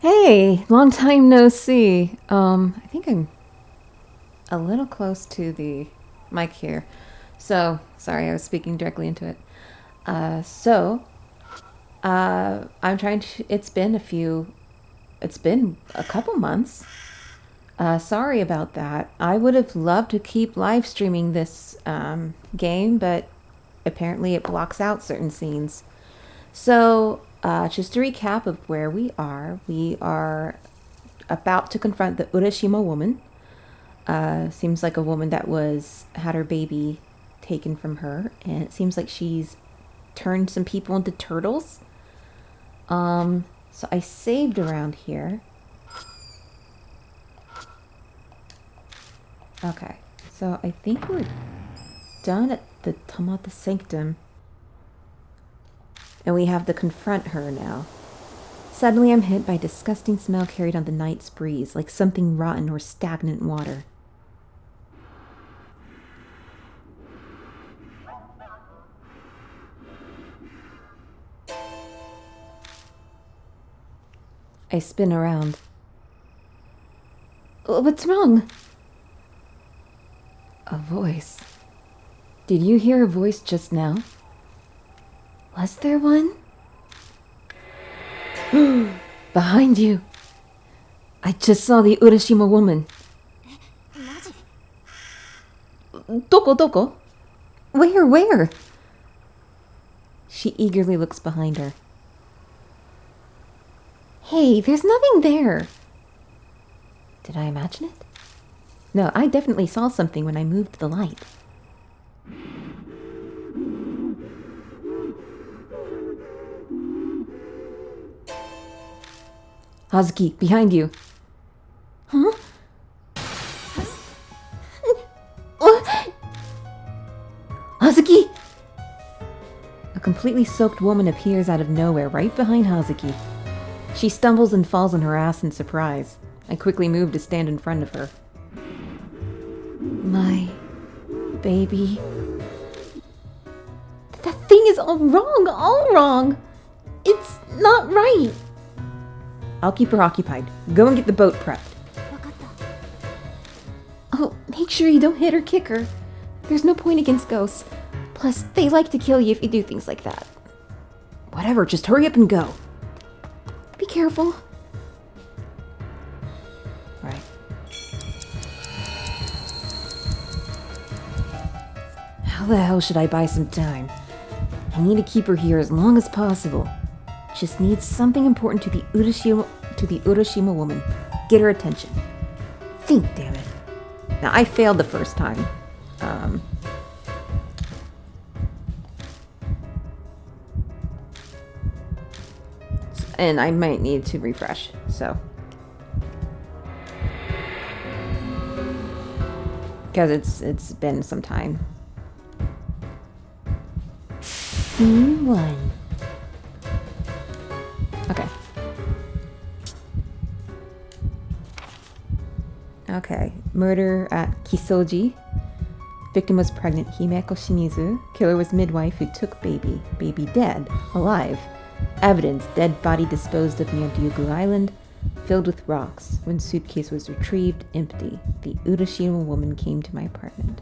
Hey, long time no see. I think I'm a little close to the mic here. So, sorry, I was speaking directly into it. I'm trying to, it's been a couple months. Sorry about that. I would have loved to keep live streaming this game, but apparently it blocks out certain scenes. Just to recap of where we are about to confront the Urashima Woman. Seems like a woman that had her baby taken from her, and it seems like she's turned some people into turtles. So I saved around here. Okay, so I think we're done at the Tamata Sanctum. And we have to confront her now. Suddenly I'm hit by a disgusting smell carried on the night's breeze, like something rotten or stagnant water. I spin around. What's wrong? A voice. Did you hear a voice just now? Was there one? Behind you. I just saw the Urashima Woman. Doko? Where? She eagerly looks behind her. Hey, there's nothing there. Did I imagine it? No, I definitely saw something when I moved the light. Hazuki, behind you. Huh? Hazuki! A completely soaked woman appears out of nowhere right behind Hazuki. She stumbles and falls on her ass in surprise. I quickly move to stand in front of her. My baby. That thing is all wrong. It's not right. I'll keep her occupied. Go and get the boat prepped. Oh, make sure you don't hit or kick her. There's no point against ghosts. Plus, they like to kill you if you do things like that. Whatever, just hurry up and go. Be careful. Alright. How the hell should I buy some time? I need to keep her here as long as possible. Just needs something important to the Urashima Woman. Get her attention. Think, damn it. Now, I failed the first time. And I might need to refresh, so. Because it's been some time. Scene 1. Okay. Murder at Kisoji. Victim was pregnant Himeko Shimizu. Killer was midwife who took baby. Baby dead. Alive. Evidence. Dead body disposed of near Ryugu Island. Filled with rocks. When suitcase was retrieved, empty. The Urashima Woman came to my apartment.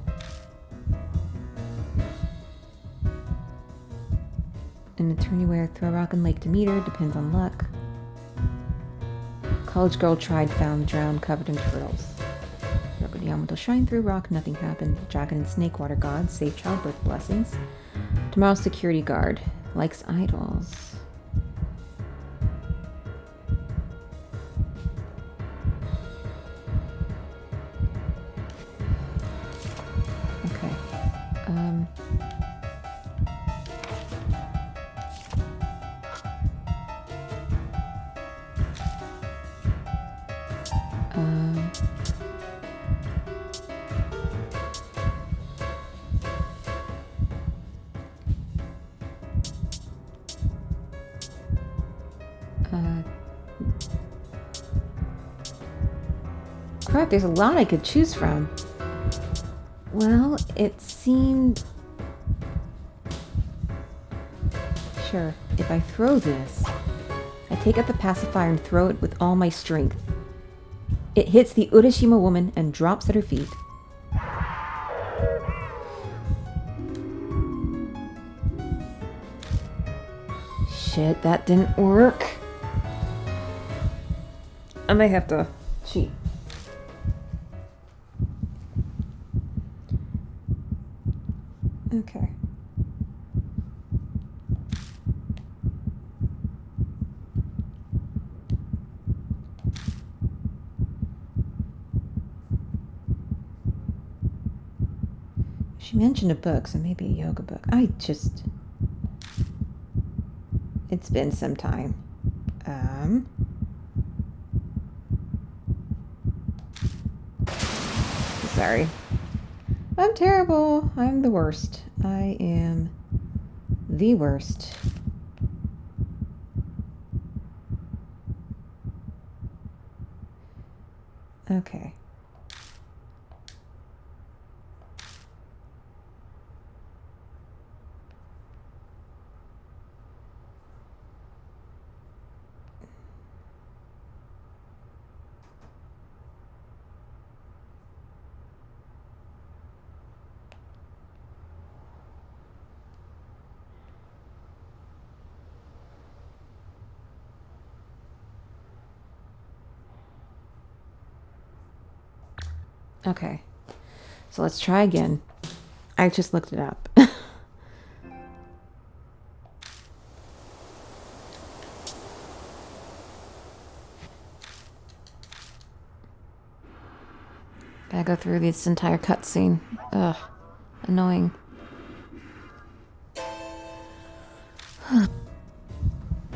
An attorney where throw a rock in lake to meet her. Depends on luck. College girl tried, found, drowned, covered in turtles. Rokudi Yamato shrine through rock, nothing happened. Dragon and snake water gods, safe childbirth blessings. Tomorrow's security guard, likes idols. Okay. Crap, there's a lot I could choose from. Well, it seemed... Sure, if I throw this, I take out the pacifier and throw it with all my strength. It hits the Urashima Woman and drops at her feet. Shit, that didn't work. I may have to cheat. Okay. She mentioned a book, so maybe a yoga book. It's been some time. Sorry. I'm terrible. I'm the worst. I am the worst. Okay. Okay, so let's try again. I just looked it up. Gotta go through this entire cutscene. Ugh, annoying.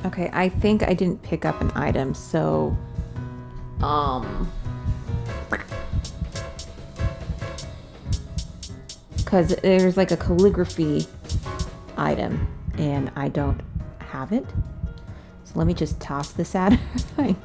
Okay, I think I didn't pick up an item, so... Because there's like a calligraphy item, and I don't have it. So let me just toss this at her.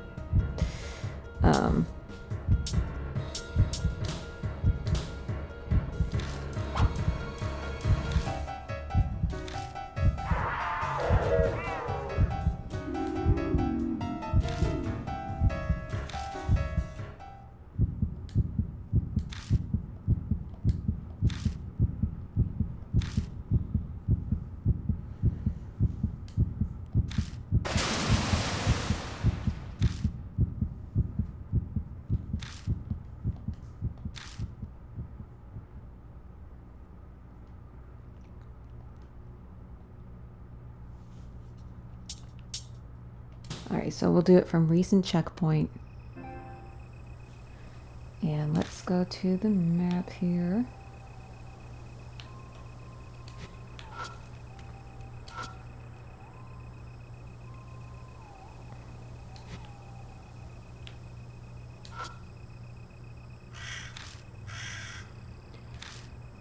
Alright, so we'll do it from recent checkpoint. And let's go to the map here.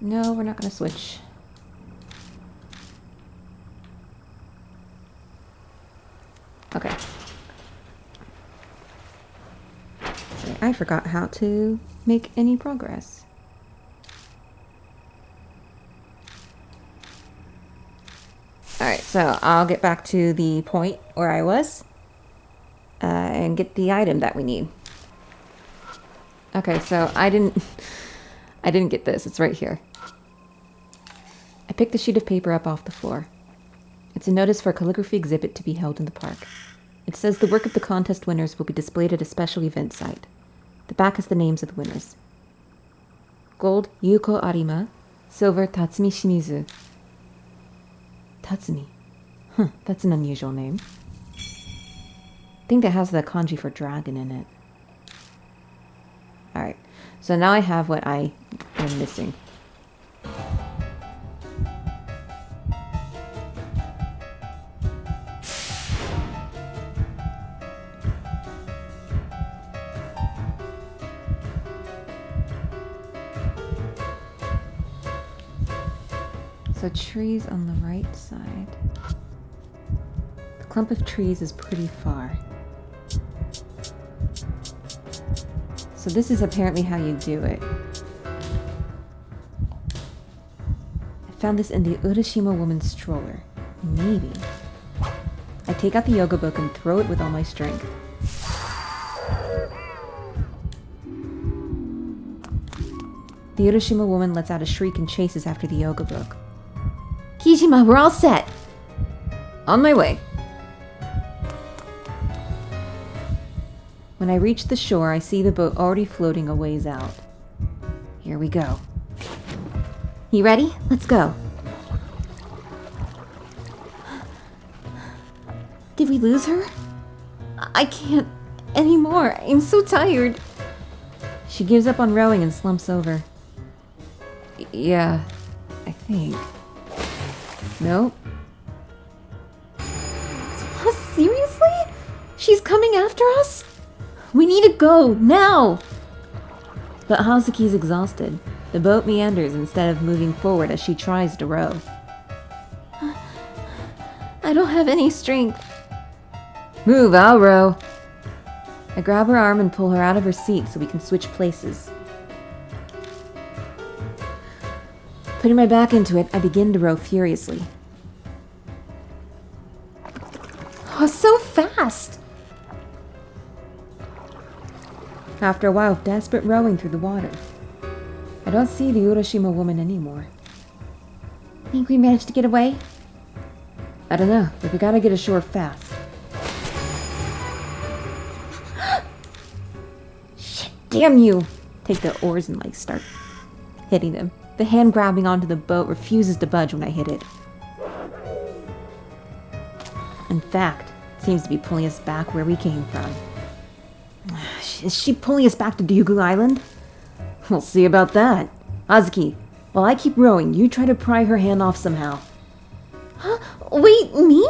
No, we're not going to switch. Okay. I forgot how to make any progress. Alright, so I'll get back to the point where I was and get the item that we need. Okay, so I didn't get this. It's right here. I picked the sheet of paper up off the floor. It's a notice for a calligraphy exhibit to be held in the park. It says the work of the contest winners will be displayed at a special event site. The back has the names of the winners. Gold, Yuko Arima. Silver, Tatsumi Shimizu. Tatsumi. Huh, that's an unusual name. I think that has the kanji for dragon in it. Alright, so now I have what I am missing. So trees on the right side. The clump of trees is pretty far. So this is apparently how you do it. I found this in the Urashima Woman stroller. Maybe. I take out the yoga book and throw it with all my strength. The Urashima woman lets out a shriek and chases after the yoga book. Kijima, we're all set! On my way. When I reach the shore, I see the boat already floating a ways out. Here we go. You ready? Let's go. Did we lose her? I can't anymore. I'm so tired. She gives up on rowing and slumps over. Yeah, I think. Nope. Seriously? She's coming after us? We need to go, now! But Hazuki's exhausted. The boat meanders instead of moving forward as she tries to row. I don't have any strength. Move, I'll row. I grab her arm and pull her out of her seat so we can switch places. Putting my back into it, I begin to row furiously. Oh, so fast! After a while of desperate rowing through the water, I don't see the Urashima woman anymore. Think we managed to get away? I don't know, but we gotta get ashore fast. Shit, damn you! Take the oars and start hitting them. The hand grabbing onto the boat refuses to budge when I hit it. In fact, it seems to be pulling us back where we came from. Is she pulling us back to Ryugu Island? We'll see about that. Hazuki, while I keep rowing, you try to pry her hand off somehow. Huh? Wait, me?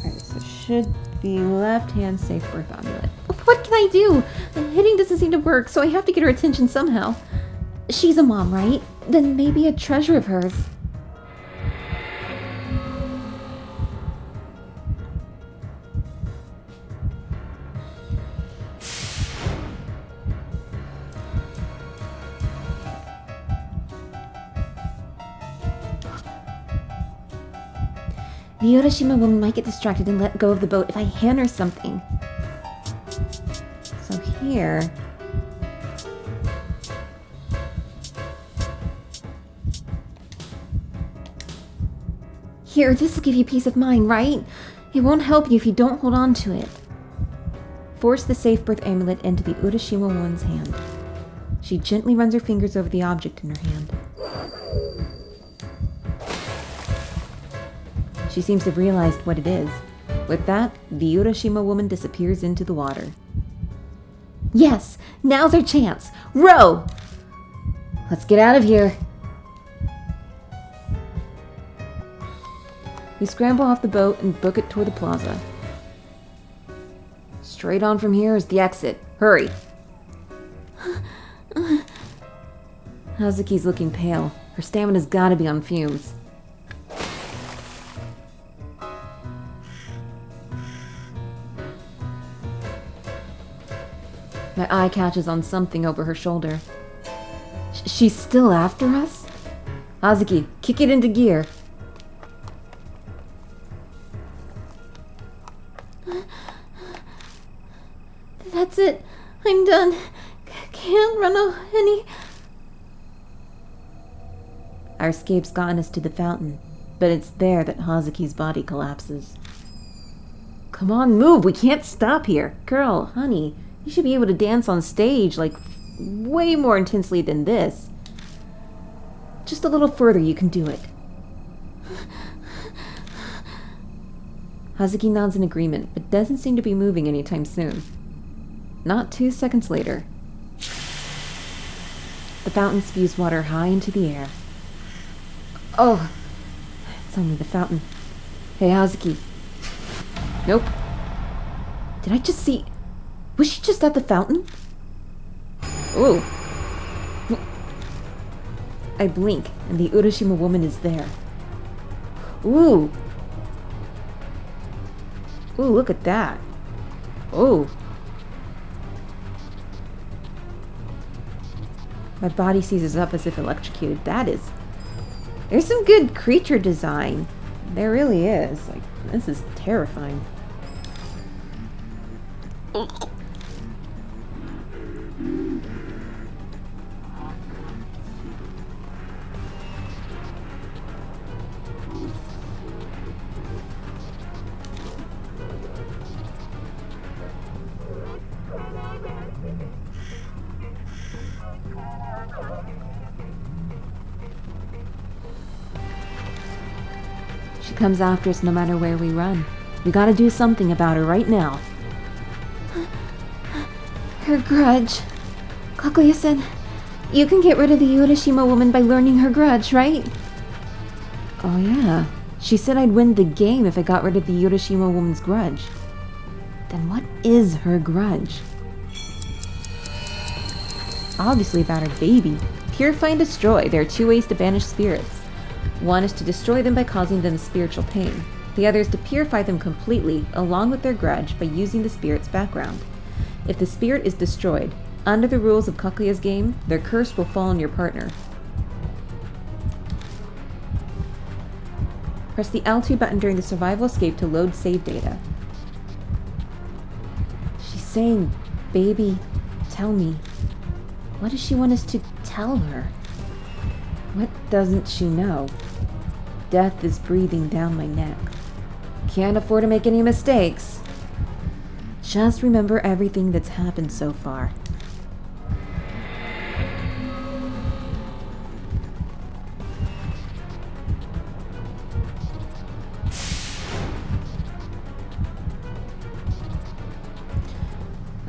Alright, so should be left hand safe birth amulet. What can I do? Hitting doesn't seem to work, so I have to get her attention somehow. She's a mom, right? Then maybe a treasure of hers. The Urashima woman might get distracted and let go of the boat if I hand her something. So here... Here, this will give you peace of mind, right? It won't help you if you don't hold on to it. Force the safe birth amulet into the Urashima woman's hand. She gently runs her fingers over the object in her hand. She seems to have realized what it is. With that, the Urashima woman disappears into the water. Yes! Now's our chance! Row! Let's get out of here! We scramble off the boat and book it toward the plaza. Straight on from here is the exit. Hurry! Hazuki's looking pale. Her stamina's gotta be on fumes. My eye catches on something over her shoulder. She's still after us? Hazuki, kick it into gear. That's it. I'm done. Can't run any... Our escape's gotten us to the fountain, but it's there that Hazuki's body collapses. Come on, move! We can't stop here. Girl, honey... You should be able to dance on stage, way more intensely than this. Just a little further, you can do it. Hazuki nods in agreement, but doesn't seem to be moving anytime soon. Not 2 seconds later. The fountain spews water high into the air. Oh, it's only the fountain. Hey, Hazuki. Nope. Did I just see... Was she just at the fountain? Ooh. I blink, and the Urashima woman is there. Ooh. Ooh, look at that. Ooh. My body seizes up as if electrocuted. There's some good creature design. There really is. Like, this is terrifying. She comes after us no matter where we run. We gotta do something about her right now. Her grudge. Kaguya-san, you can get rid of the Urashima woman by learning her grudge, right? Oh yeah. She said I'd win the game if I got rid of the Urashima woman's grudge. Then what is her grudge? Obviously about her baby. Purify and destroy. There are two ways to banish spirits. One is to destroy them by causing them spiritual pain. The other is to purify them completely, along with their grudge, by using the spirit's background. If the spirit is destroyed, under the rules of Kakuya's game, their curse will fall on your partner. Press the L2 button during the survival escape to load save data. She's saying, baby, tell me. What does she want us to tell her? What doesn't she know? Death is breathing down my neck. Can't afford to make any mistakes. Just remember everything that's happened so far.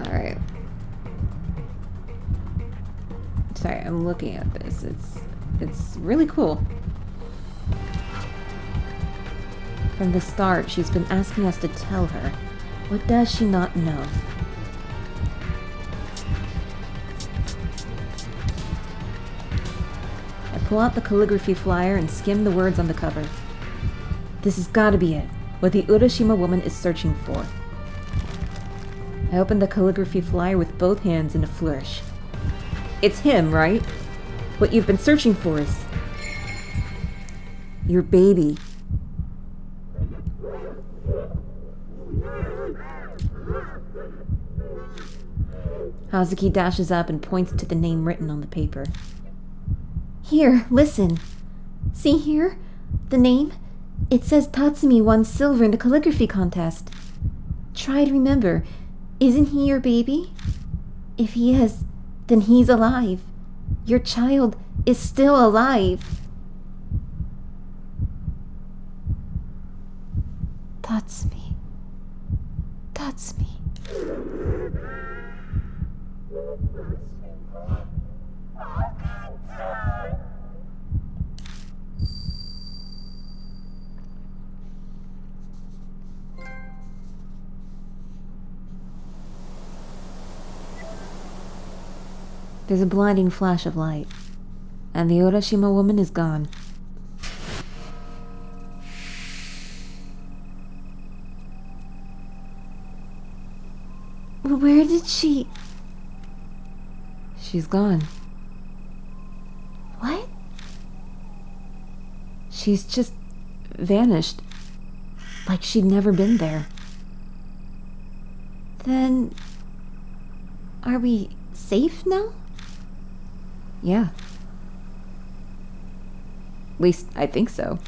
Alright. Sorry, I'm looking at this. It's really cool. From the start, she's been asking us to tell her. What does she not know? I pull out the calligraphy flyer and skim the words on the cover. This has got to be it. What the Urashima woman is searching for. I open the calligraphy flyer with both hands in a flourish. It's him, right? What you've been searching for is... your baby. Hazuki dashes up and points to the name written on the paper. Here, listen. See here? The name? It says Tatsumi won silver in the calligraphy contest. Try to remember. Isn't he your baby? If he is, then he's alive. Your child is still alive. Tatsumi. Tatsumi. There's a blinding flash of light, and the Urashima woman is gone. Where did she... She's gone. What? She's just vanished. Like she'd never been there. Then... are we safe now? Yeah. At least, I think so.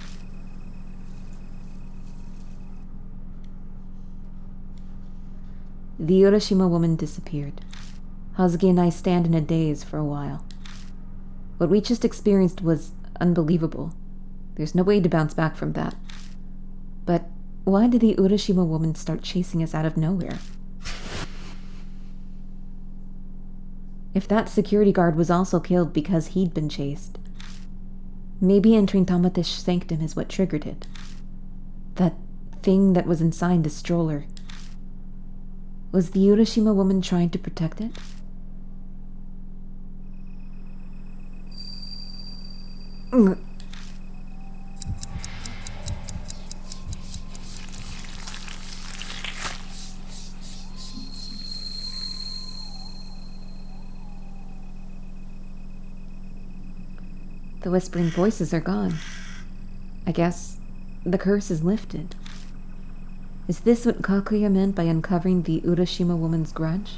The Urashima woman disappeared. Hazuki and I stand in a daze for a while. What we just experienced was unbelievable. There's no way to bounce back from that. But why did the Urashima woman start chasing us out of nowhere? If that security guard was also killed because he'd been chased, maybe entering Tamatesh's sanctum is what triggered it. That thing that was inside the stroller. Was the Urashima woman trying to protect it? The whispering voices are gone. I guess The curse is lifted. Is this what Kakuya meant by uncovering the Urashima woman's grudge?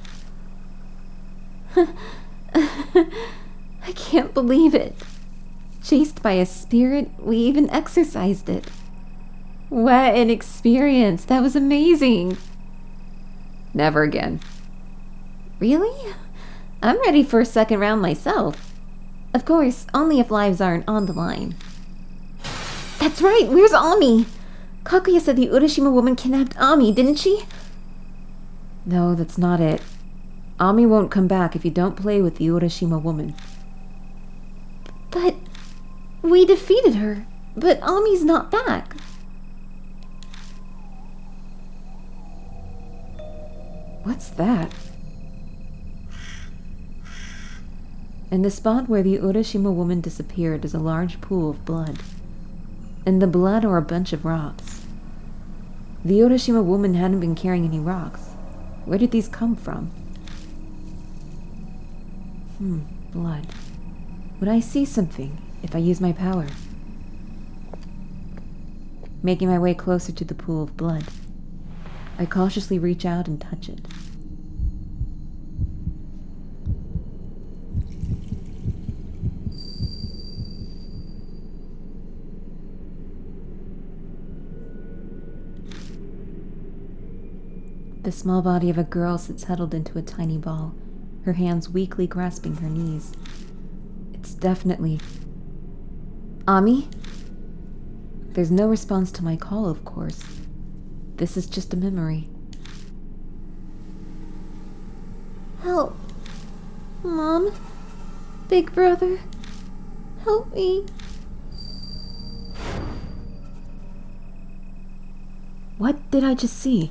I can't believe it. Chased by a spirit, we even exorcised it. What an experience. That was amazing. Never again. Really? I'm ready for a second round myself. Of course, only if lives aren't on the line. That's right, where's Ami? Kakuya said the Urashima woman kidnapped Ami, didn't she? No, that's not it. Ami won't come back if you don't play with the Urashima woman. But we defeated her. But Ami's not back. What's that? In the spot where the Urashima woman disappeared is a large pool of blood. In the blood are a bunch of rocks. The Urashima woman hadn't been carrying any rocks. Where did these come from? Blood. Would I see something if I use my power? Making my way closer to the pool of blood, I cautiously reach out and touch it. The small body of a girl sits huddled into a tiny ball, her hands weakly grasping her knees. It's definitely Ami? There's no response to my call, of course. This is just a memory. Help. Mom? Big brother? Help me. What did I just see?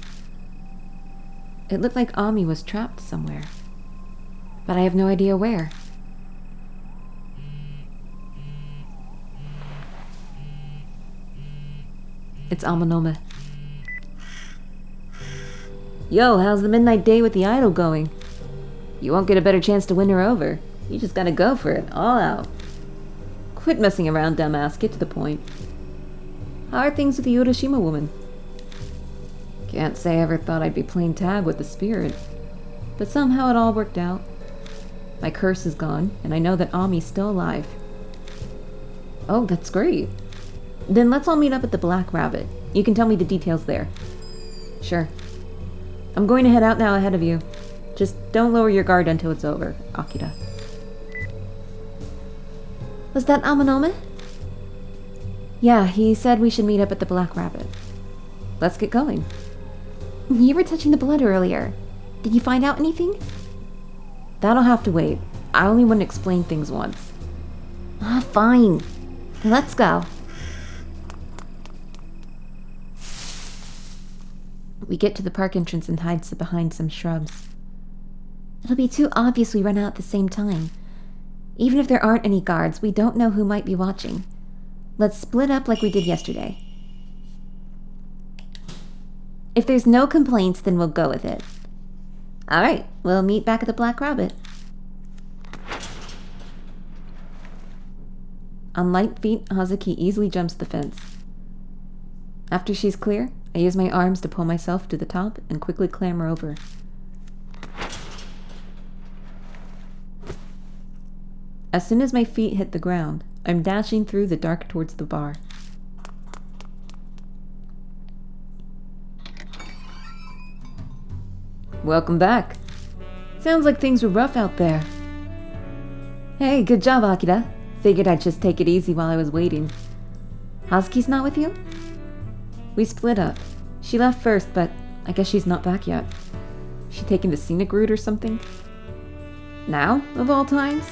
It looked like Ami was trapped somewhere, but I have no idea where. It's Amanome. Yo, how's the midnight day with the idol going? You won't get a better chance to win her over. You just gotta go for it, all out. Quit messing around, dumbass. Get to the point. How are things with the Urashima woman? Can't say I ever thought I'd be playing tag with the spirit, but somehow it all worked out. My curse is gone, and I know that Ami's still alive. Oh, that's great. Then let's all meet up at the Black Rabbit. You can tell me the details there. Sure. I'm going to head out now ahead of you. Just don't lower your guard until it's over, Akira. Was that Amanome? Yeah, he said we should meet up at the Black Rabbit. Let's get going. You were touching the blood earlier. Did you find out anything? That'll have to wait. I only want to explain things once. Fine. Then let's go. We get to the park entrance and hide behind some shrubs. It'll be too obvious we run out at the same time. Even if there aren't any guards, we don't know who might be watching. Let's split up like we did yesterday. If there's no complaints, then we'll go with it. Alright, we'll meet back at the Black Rabbit. On light feet, Hazuki easily jumps the fence. After she's clear, I use my arms to pull myself to the top and quickly clamber over. As soon as my feet hit the ground, I'm dashing through the dark towards the bar. Welcome back. Sounds like things were rough out there. Hey, good job, Akira. Figured I'd just take it easy while I was waiting. Hazuki's not with you? We split up. She left first, but I guess she's not back yet. She taking the scenic route or something? Now, of all times?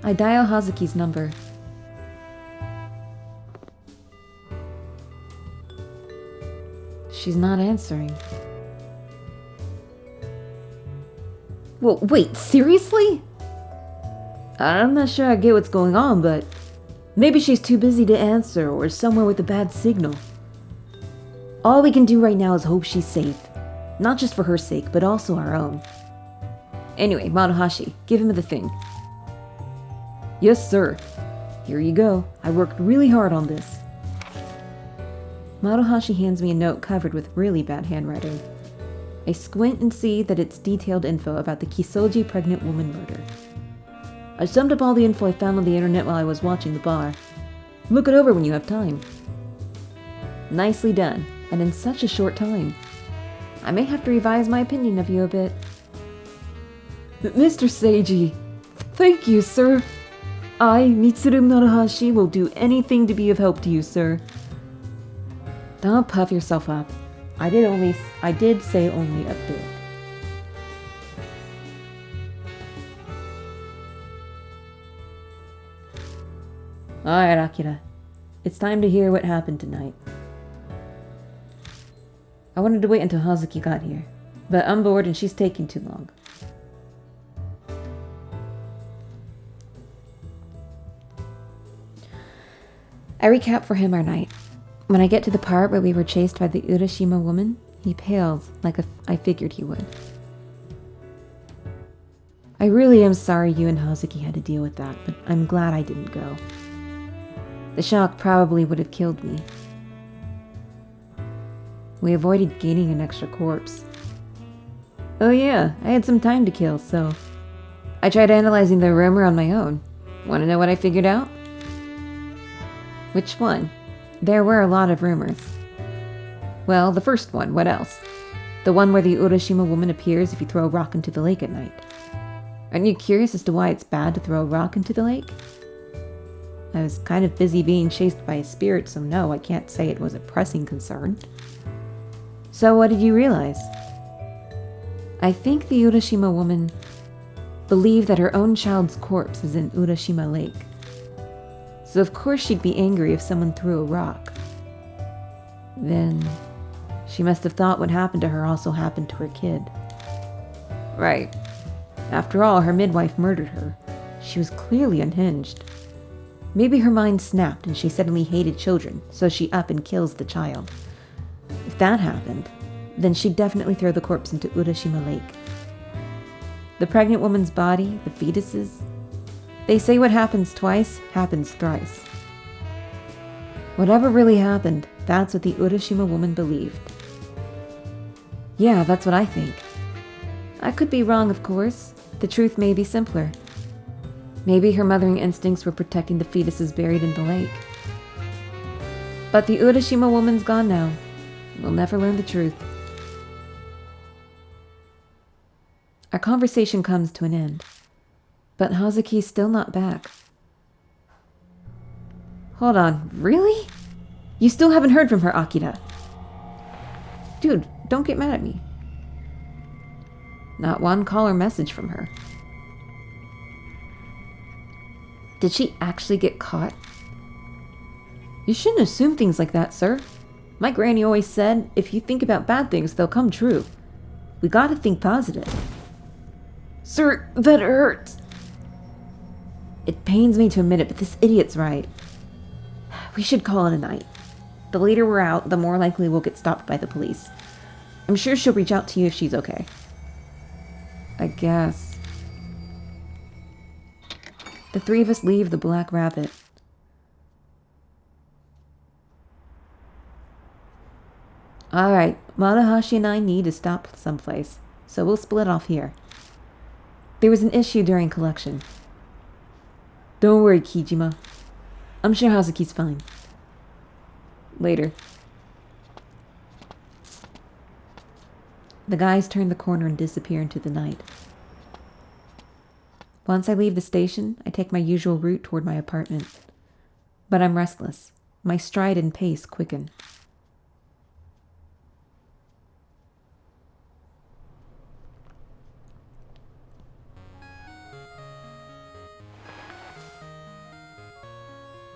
I dial Hazuki's number. She's not answering. Well, wait, seriously? I'm not sure I get what's going on, but maybe she's too busy to answer or somewhere with a bad signal. All we can do right now is hope she's safe. Not just for her sake, but also our own. Anyway, Maruhashi, give him the thing. Yes, sir. Here you go. I worked really hard on this. Maruhashi hands me a note covered with really bad handwriting. I squint and see that it's detailed info about the Kisoji pregnant woman murder. I summed up all the info I found on the internet while I was watching the bar. Look it over when you have time. Nicely done, and in such a short time. I may have to revise my opinion of you a bit. Mr. Seiji, thank you, sir. I, Mitsuru Maruhashi, will do anything to be of help to you, sir. Don't puff yourself up. I did say only a bit. Alright, Akira. It's time to hear what happened tonight. I wanted to wait until Hazuki got here, but I'm bored and she's taking too long. I recap for him our night. When I get to the part where we were chased by the Urashima woman, he pales like I figured he would. I really am sorry you and Hazuki had to deal with that, but I'm glad I didn't go. The shock probably would have killed me. We avoided gaining an extra corpse. Oh yeah, I had some time to kill, so I tried analyzing the rumor on my own. Want to know what I figured out? Which one? There were a lot of rumors. Well, the first one, what else? The one where the Urashima woman appears if you throw a rock into the lake at night. Aren't you curious as to why it's bad to throw a rock into the lake? I was kind of busy being chased by a spirit, so no, I can't say it was a pressing concern. So what did you realize? I think the Urashima woman believed that her own child's corpse is in Urashima Lake. So of course she'd be angry if someone threw a rock. Then she must have thought what happened to her also happened to her kid. Right. After all, her midwife murdered her. She was clearly unhinged. Maybe her mind snapped and she suddenly hated children, so she up and kills the child. If that happened, then she'd definitely throw the corpse into Urashima Lake. The pregnant woman's body, the fetuses, they say what happens twice, happens thrice. Whatever really happened, that's what the Urashima woman believed. Yeah, that's what I think. I could be wrong, of course. The truth may be simpler. Maybe her mothering instincts were protecting the fetuses buried in the lake. But the Urashima woman's gone now. We'll never learn the truth. Our conversation comes to an end. But Hazuki's still not back. Hold on, really? You still haven't heard from her, Akira? Dude, don't get mad at me. Not one call or message from her. Did she actually get caught? You shouldn't assume things like that, sir. My granny always said, if you think about bad things, they'll come true. We gotta think positive. Sir, that hurts. It pains me to admit it, but this idiot's right. We should call it a night. The later we're out, the more likely we'll get stopped by the police. I'm sure she'll reach out to you if she's okay. I guess. The three of us leave the Black Rabbit. Alright, Maruhashi and I need to stop someplace, so we'll split off here. There was an issue during collection. Don't worry, Kijima. I'm sure Hazuki's fine. Later. The guys turn the corner and disappear into the night. Once I leave the station, I take my usual route toward my apartment. But I'm restless. My stride and pace quicken.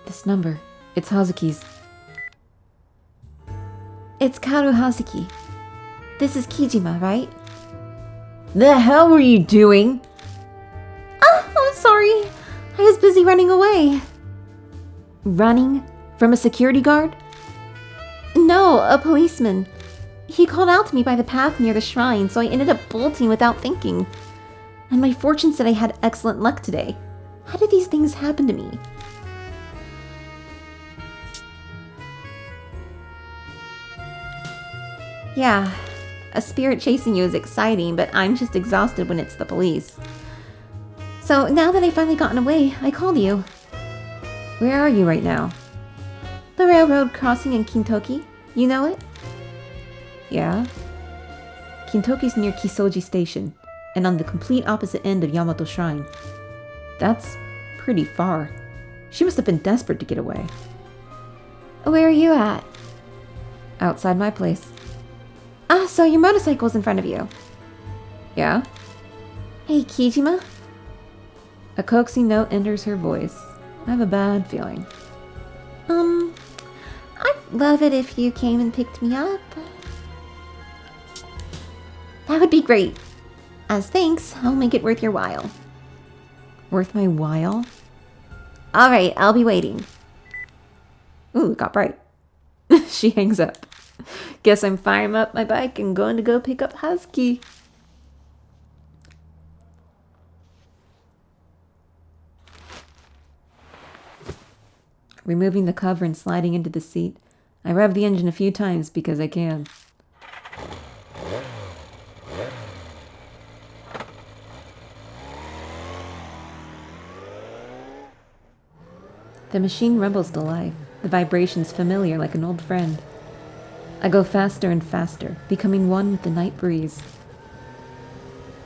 This number, it's Hazuki's. It's Kaoru Hazuki. This is Kijima, right? The hell were you doing? Oh, I'm sorry. I was busy running away. Running? From a security guard? No, a policeman. He called out to me by the path near the shrine, so I ended up bolting without thinking. And my fortune said I had excellent luck today. How did these things happen to me? Yeah, a spirit chasing you is exciting, but I'm just exhausted when it's the police. So now that I've finally gotten away, I called you. Where are you right now? The railroad crossing in Kintoki. You know it? Yeah? Kintoki's near Kisoji Station, and on the complete opposite end of Yamato Shrine. That's pretty far. She must have been desperate to get away. Where are you at? Outside my place. Ah, so your motorcycle's in front of you. Yeah? Hey, Kijima? A coaxing note enters her voice. I have a bad feeling. I'd love it if you came and picked me up. That would be great. As thanks, I'll make it worth your while. Worth my while? Alright, I'll be waiting. Ooh, it got bright. She hangs up. Guess I'm firing up my bike and going to go pick up Husky. Removing the cover and sliding into the seat, I rev the engine a few times because I can. The machine rumbles to life, the vibrations familiar like an old friend. I go faster and faster, becoming one with the night breeze.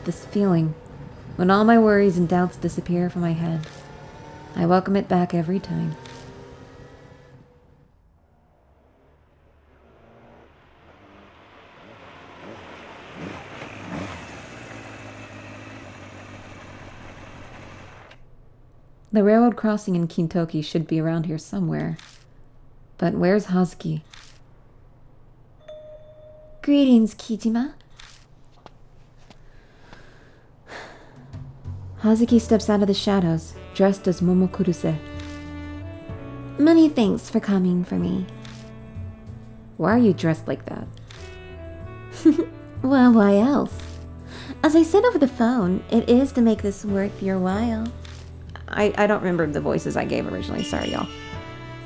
This feeling, when all my worries and doubts disappear from my head, I welcome it back every time. The railroad crossing in Kintoki should be around here somewhere. But where's Hazuki? Greetings, Kijima. Hazuki steps out of the shadows, dressed as Momokuruse. Many thanks for coming for me. Why are you dressed like that? Well, why else? As I said over the phone, it is to make this worth your while. I don't remember the voices I gave originally. Sorry, y'all.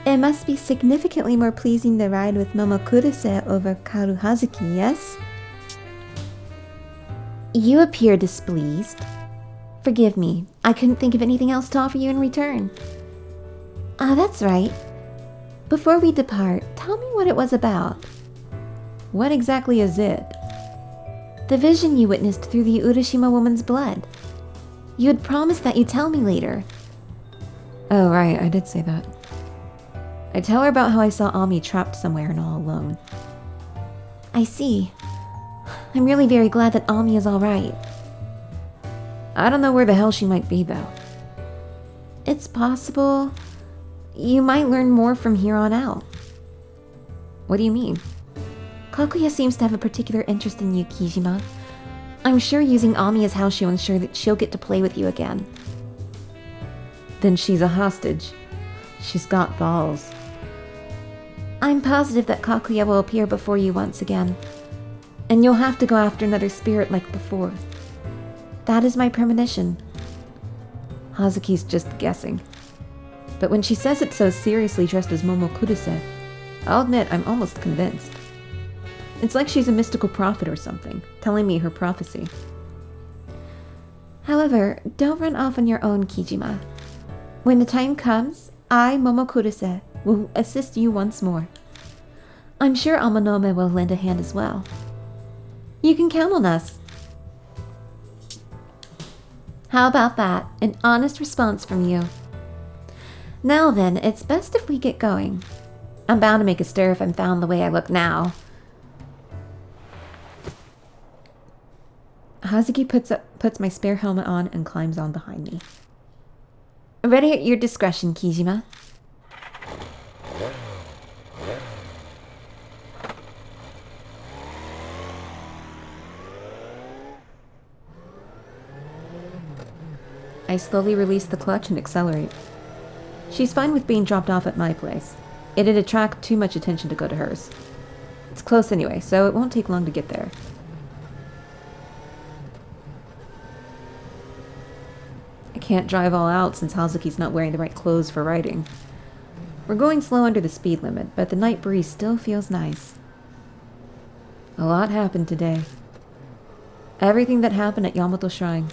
It must be significantly more pleasing to ride with Momokuruse over Kaoru Hazuki, yes? You appear displeased. Forgive me, I couldn't think of anything else to offer you in return. Ah, that's right. Before we depart, tell me what it was about. What exactly is it? The vision you witnessed through the Urashima Woman's blood. You had promised that you'd tell me later. Oh, right, I did say that. I tell her about how I saw Ami trapped somewhere and all alone. I see. I'm really very glad that Ami is alright. I don't know where the hell she might be, though. It's possible you might learn more from here on out. What do you mean? Kakuya seems to have a particular interest in you, Kijima. I'm sure using Ami is how she'll ensure that she'll get to play with you again. Then she's a hostage. She's got balls. I'm positive that Kakuya will appear before you once again, and you'll have to go after another spirit like before. That is my premonition. Hazuki's just guessing. But when she says it so seriously dressed as Momokuruse, I'll admit I'm almost convinced. It's like she's a mystical prophet or something, telling me her prophecy. However, don't run off on your own, Kijima. When the time comes, I, Momokuruse, will assist you once more. I'm sure Amanome will lend a hand as well. You can count on us. How about that? An honest response from you. Now then, it's best if we get going. I'm bound to make a stir if I'm found the way I look now. Hazuki puts my spare helmet on and climbs on behind me. Ready at your discretion, Kijima. I slowly release the clutch and accelerate. She's fine with being dropped off at my place. It'd attract too much attention to go to hers. It's close anyway, so it won't take long to get there. can't drive all out since Hazuki's not wearing the right clothes for riding. We're going slow under the speed limit, but the night breeze still feels nice. A lot happened today. Everything that happened at Yamato Shrine.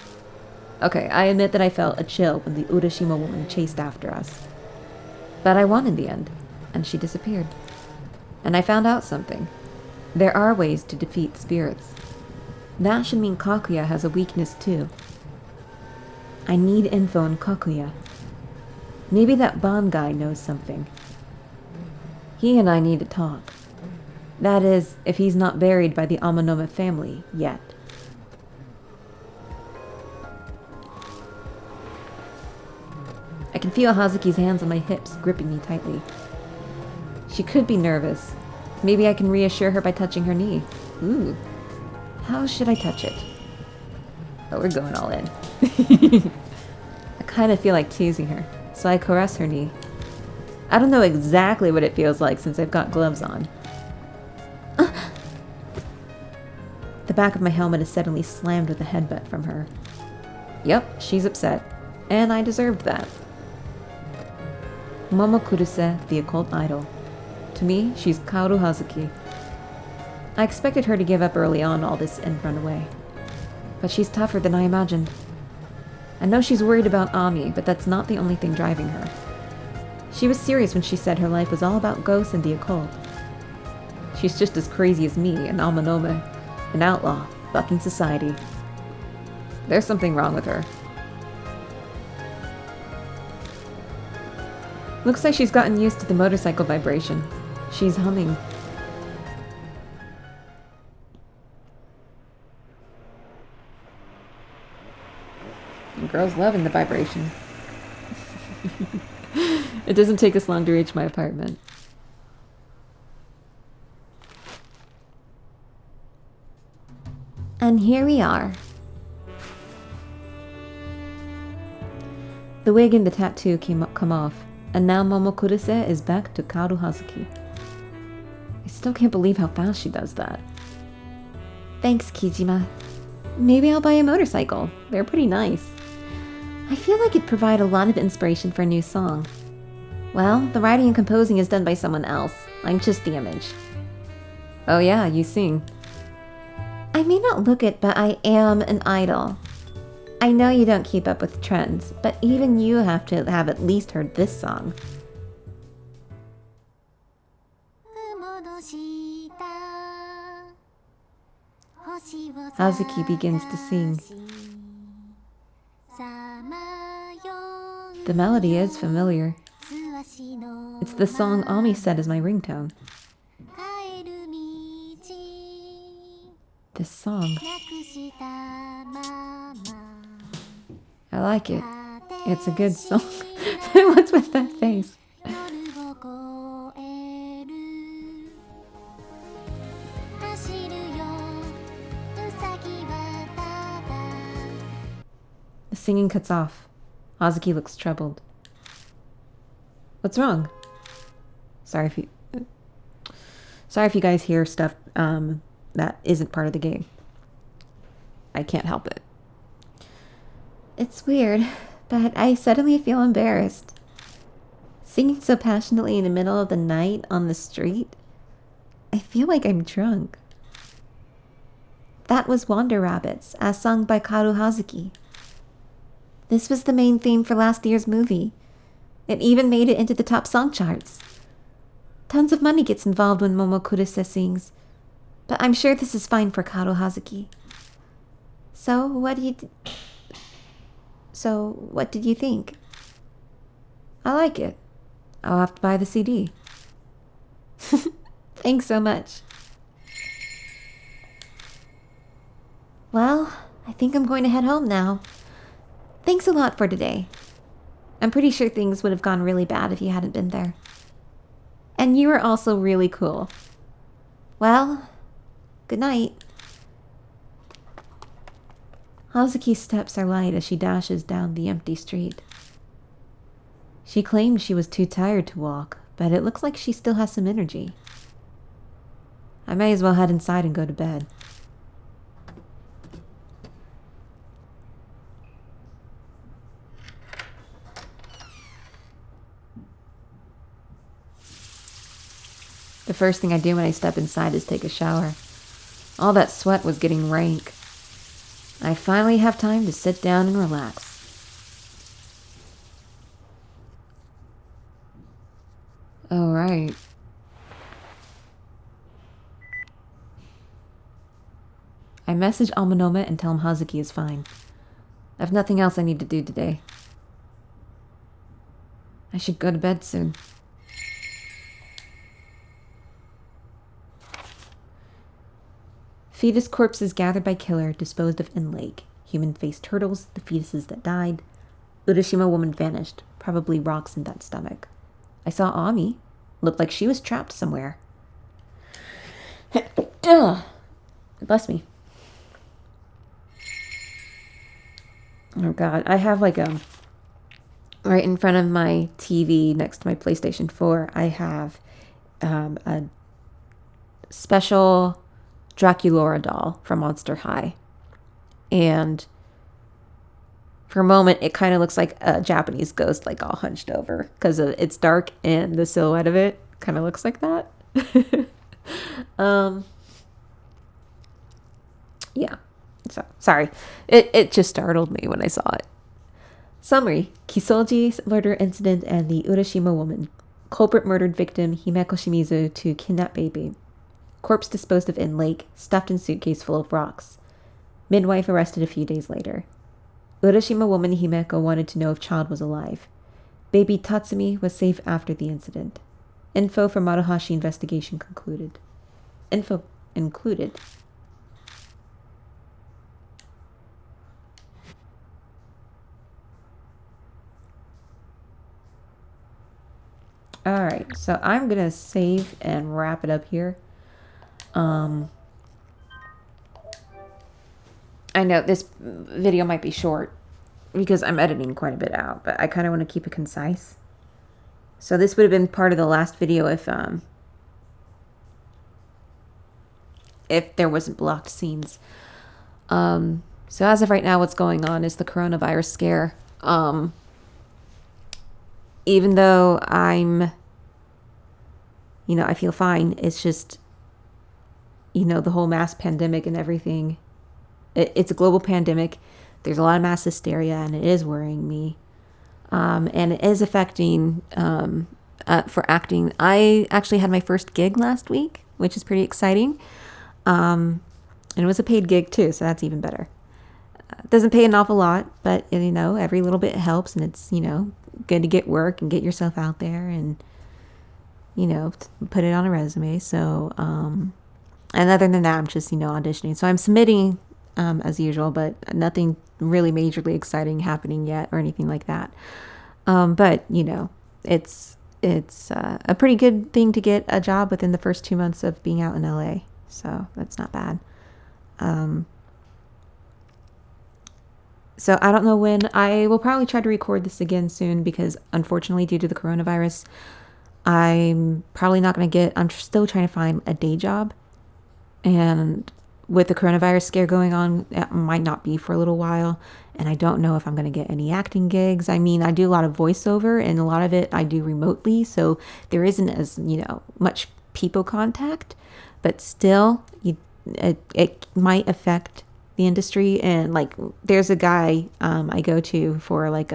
Okay, I admit that I felt a chill when the Urashima woman chased after us. But I won in the end, and she disappeared. And I found out something. There are ways to defeat spirits. That should mean Kakuya has a weakness too. I need info on Kakuya. Maybe that Ban guy knows something. He and I need to talk. That is, if he's not buried by the Amanome family yet. I can feel Hazuki's hands on my hips, gripping me tightly. She could be nervous. Maybe I can reassure her by touching her knee. Ooh. How should I touch it? Oh, we're going all in. I kind of feel like teasing her, so I caress her knee. I don't know exactly what it feels like since I've got gloves on. The back of my helmet is suddenly slammed with a headbutt from her. Yep, she's upset. And I deserved that. Momokuruse, the occult idol. To me, she's Kaoru Hazuki. I expected her to give up early on all this and run away. But she's tougher than I imagined. I know she's worried about Ami, but that's not the only thing driving her. She was serious when she said her life was all about ghosts and the occult. She's just as crazy as me, an Amanome, an outlaw, bucking society. There's something wrong with her. Looks like she's gotten used to the motorcycle vibration. She's humming. The girl's loving the vibration. It doesn't take us long to reach my apartment. And here we are. The wig and the tattoo come off, and now Momokuruse is back to Kaoru Hazuki. I still can't believe how fast she does that. Thanks, Kijima. Maybe I'll buy a motorcycle. They're pretty nice. I feel like it'd provide a lot of inspiration for a new song. Well, the writing and composing is done by someone else. I'm just the image. Oh yeah, you sing. I may not look it, but I am an idol. I know you don't keep up with trends, but even you have to have at least heard this song. Hazuki begins to sing. The melody is familiar. It's the song Ami said is my ringtone. This song. I like it. It's a good song. What's with that face? The singing cuts off. Hazuki looks troubled. What's wrong? Sorry if you guys hear stuff that isn't part of the game. I can't help it. It's weird, but I suddenly feel embarrassed. Singing so passionately in the middle of the night on the street, I feel like I'm drunk. That was Wander Rabbits, as sung by Kaoru Hazuki. This was the main theme for last year's movie. It even made it into the top song charts. Tons of money gets involved when Momokuruse sings, but I'm sure this is fine for Kaoru Hazuki. So, what did you think? I like it. I'll have to buy the CD. Thanks so much. Well, I think I'm going to head home now. Thanks a lot for today. I'm pretty sure things would have gone really bad if you hadn't been there. And you were also really cool. Well, good night. Hazuki's steps are light as she dashes down the empty street. She claimed she was too tired to walk, but it looks like she still has some energy. I may as well head inside and go to bed. The first thing I do when I step inside is take a shower. All that sweat was getting rank. I finally have time to sit down and relax. All right. I message Amanome and tell him Hazuki is fine. I have nothing else I need to do today. I should go to bed soon. Fetus corpses gathered by killer, disposed of in lake. Human-faced turtles, the fetuses that died. Urashima Woman vanished, probably rocks in that stomach. I saw Ami. Looked like she was trapped somewhere. Bless me. Oh god, I have like right in front of my TV next to my PlayStation 4, I have a special Draculaura doll from Monster High. And for a moment, it kind of looks like a Japanese ghost, like all hunched over, because it's dark and the silhouette of it kind of looks like that. Yeah. So, sorry. It just startled me when I saw it. Summary. Kisoji's murder incident and the Urashima Woman. Culprit murdered victim Himeko Shimizu to kidnap baby. Corpse disposed of in lake, stuffed in suitcase full of rocks. Midwife arrested a few days later. Urashima Woman Himeko wanted to know if child was alive. Baby Tatsumi was safe after the incident. Info from Maruhashi investigation concluded. Info included. Alright, so I'm going to save and wrap it up here. I know this video might be short because I'm editing quite a bit out, but I kind of want to keep it concise. So this would have been part of the last video if there wasn't blocked scenes. So as of right now, what's going on is the coronavirus scare. Even though I feel fine, it's just, the whole mass pandemic and everything. It's a global pandemic. There's a lot of mass hysteria, and it is worrying me. And it is affecting, for acting. I actually had my first gig last week, which is pretty exciting. And it was a paid gig too, so that's even better. It doesn't pay an awful lot, but, every little bit helps, and it's, good to get work and get yourself out there and, put it on a resume. So, and other than that, I'm just, auditioning. So I'm submitting as usual, but nothing really majorly exciting happening yet or anything like that. But, it's a pretty good thing to get a job within the first 2 months of being out in LA. So that's not bad. So I don't know when. I will probably try to record this again soon because unfortunately due to the coronavirus, I'm probably not going to I'm still trying to find a day job. And with the coronavirus scare going on, it might not be for a little while. And I don't know if I'm going to get any acting gigs. I mean, I do a lot of voiceover and a lot of it I do remotely. So there isn't as, much people contact. But still, it might affect the industry. And like there's a guy I go to for like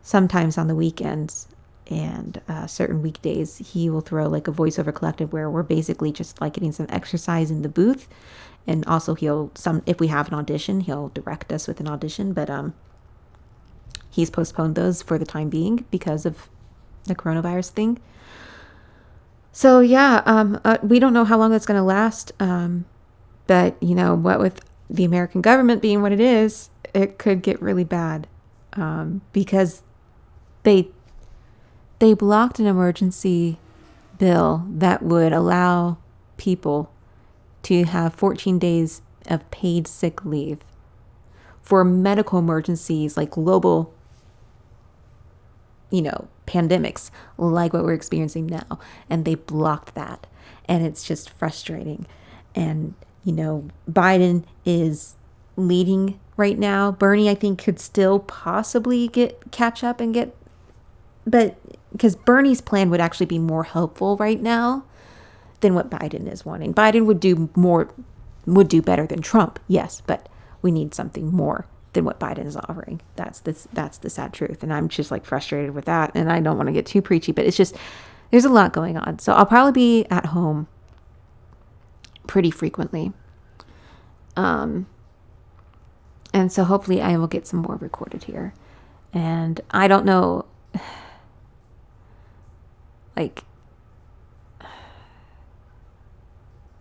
sometimes on the weekends and certain weekdays he will throw like a voiceover collective where we're basically just like getting some exercise in the booth, and also if we have an audition he'll direct us with an audition, but he's postponed those for the time being because of the coronavirus thing. So yeah, we don't know how long that's going to last, but what with the American government being what it is, it could get really bad because they blocked an emergency bill that would allow people to have 14 days of paid sick leave for medical emergencies like global, pandemics like what we're experiencing now. And they blocked that. And it's just frustrating. And Biden is leading right now. Bernie, I think, could still possibly catch up but because Bernie's plan would actually be more helpful right now than what Biden is wanting. Biden would do better than Trump, yes, but we need something more than what Biden is offering. That's the sad truth. And I'm just like frustrated with that. And I don't want to get too preachy, but it's just, there's a lot going on. So I'll probably be at home pretty frequently. And so hopefully I will get some more recorded here. And I don't know, like,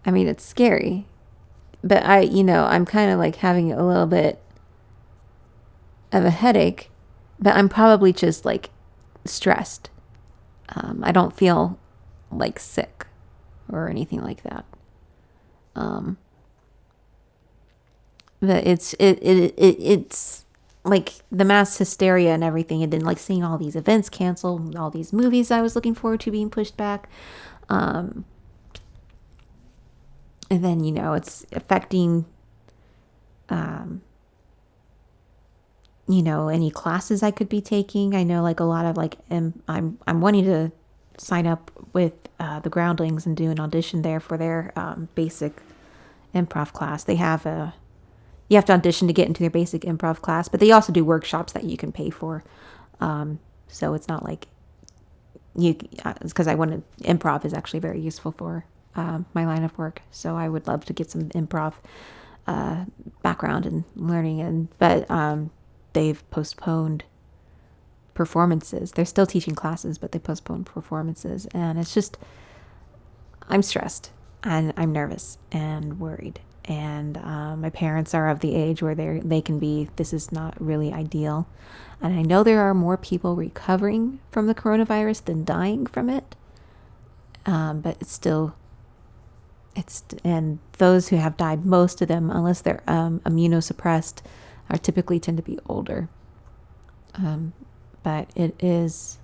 I mean, it's scary, but I'm kind of like having a little bit of a headache, but I'm probably just like stressed. I don't feel like sick or anything like that. But it's like the mass hysteria and everything, and then like seeing all these events canceled, all these movies I was looking forward to being pushed back. And then, it's affecting, any classes I could be taking. I know like a lot of like, I'm wanting to sign up with the Groundlings and do an audition there for their basic improv class. They have you have to audition to get into their basic improv class, but they also do workshops that you can pay for. So it's not like it's because improv is actually very useful for my line of work. So I would love to get some improv background and learning. But they've postponed performances. They're still teaching classes, but they postponed performances. And it's just, I'm stressed and I'm nervous and worried. And my parents are of the age where they can be, this is not really ideal. And I know there are more people recovering from the coronavirus than dying from it. But and those who have died, most of them, unless they're immunosuppressed, are typically tend to be older. But it is,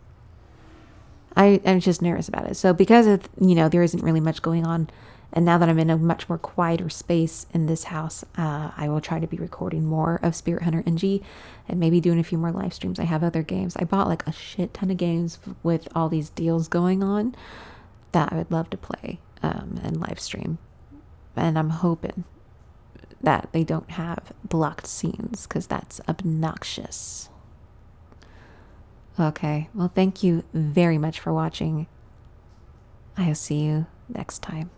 I'm just nervous about it. So because of, there isn't really much going on, and now that I'm in a much more quieter space in this house, I will try to be recording more of Spirit Hunter NG and maybe doing a few more live streams. I have other games. I bought like a shit ton of games with all these deals going on that I would love to play and live stream. And I'm hoping that they don't have blocked scenes, because that's obnoxious. Okay, well, thank you very much for watching. I'll see you next time.